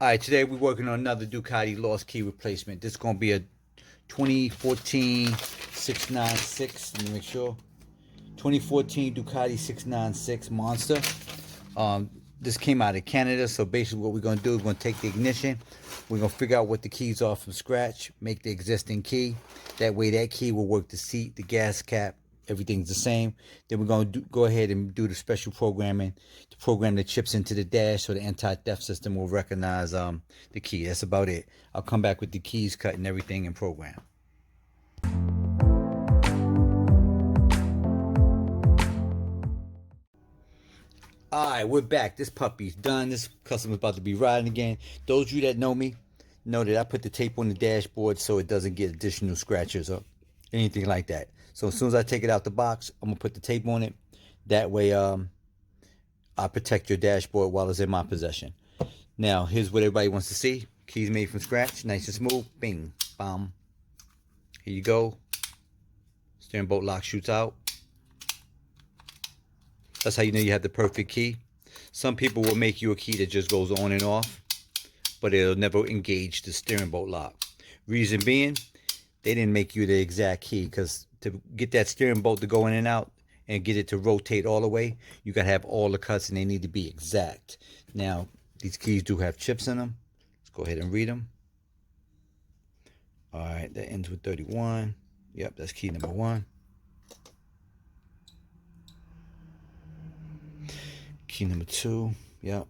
All right, today we're working on another Ducati lost key replacement. This is going to be a 2014 696. Let me make sure. 2014 Ducati 696 Monster. This came out of Canada, so basically what we're going to do is we're going to take the ignition. We're going to figure out what the keys are from scratch, make the existing key. That way that key will work the seat, the gas cap, everything's the same. Then we're going to go ahead and do the special programming to program the chips into the dash so the anti-theft system will recognize the key. That's about it. I'll come back with the keys cut and everything and program. Alright, we're back. This puppy's done. This customer's about to be riding again. Those of you that know me know that I put the tape on the dashboard so it doesn't get additional scratches or anything like that. So as soon as I take it out the box, I'm going to put the tape on it. That way I protect your dashboard while it's in my possession. Now, here's what everybody wants to see. Keys made from scratch, nice and smooth. Bing, bam. Here you go. Steering bolt lock shoots out. That's how you know you have the perfect key. Some people will make you a key that just goes on and off, but it'll never engage the steering bolt lock. Reason being, they didn't make you the exact key, because to get that steering bolt to go in and out and get it to rotate all the way, you got to have all the cuts and they need to be exact. Now, these keys do have chips in them. Let's go ahead and read them. All right, that ends with 31. Yep, that's key number 1. Key number 2, yep.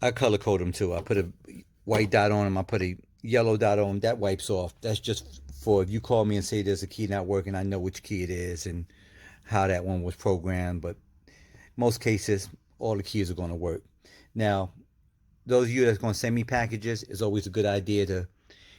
I color code them too. I put a white dot on them. I put a yellow dot on them. That wipes off. That's just for if you call me and say there's a key not working, I know which key it is and how that one was programmed. But most cases, all the keys are going to work. Now, those of you that's going to send me packages, it's always a good idea to,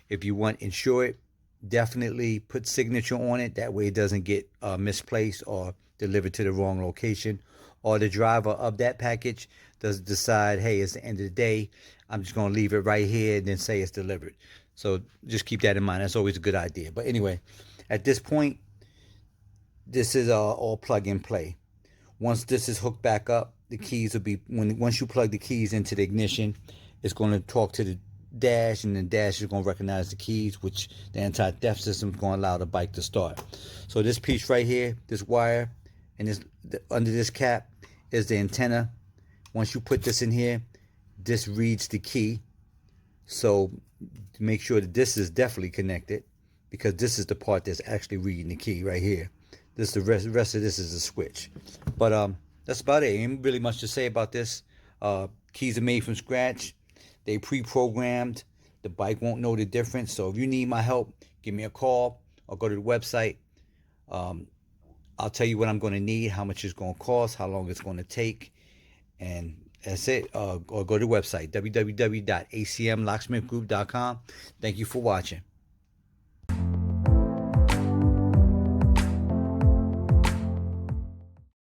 if you want, insure it. Definitely put signature on it. That way it doesn't get misplaced or delivered to the wrong location. Or the driver of that package does decide, hey, it's the end of the day, I'm just going to leave it right here and then say it's delivered. So just keep that in mind. That's always a good idea. But anyway, at this point, this is all plug and play. Once this is hooked back up, the keys will be, once you plug the keys into the ignition, it's going to talk to the dash, and the dash is going to recognize the keys, which the anti-theft system is going to allow the bike to start. So this piece right here, this wire, and this under this cap is the antenna. Once you put this in here, this reads the key. So make sure that this is definitely connected, because this is the part that's actually reading the key right here. This the rest of this is a switch. But that's about it. Ain't really much to say about this. Keys are made from scratch. They pre-programmed. The bike won't know the difference. So if you need my help, give me a call or go to the website. I'll tell you what I'm going to need, how much it's going to cost, how long it's going to take, and that's it. Or go to the website, www.acmlocksmithgroup.com. Thank you for watching.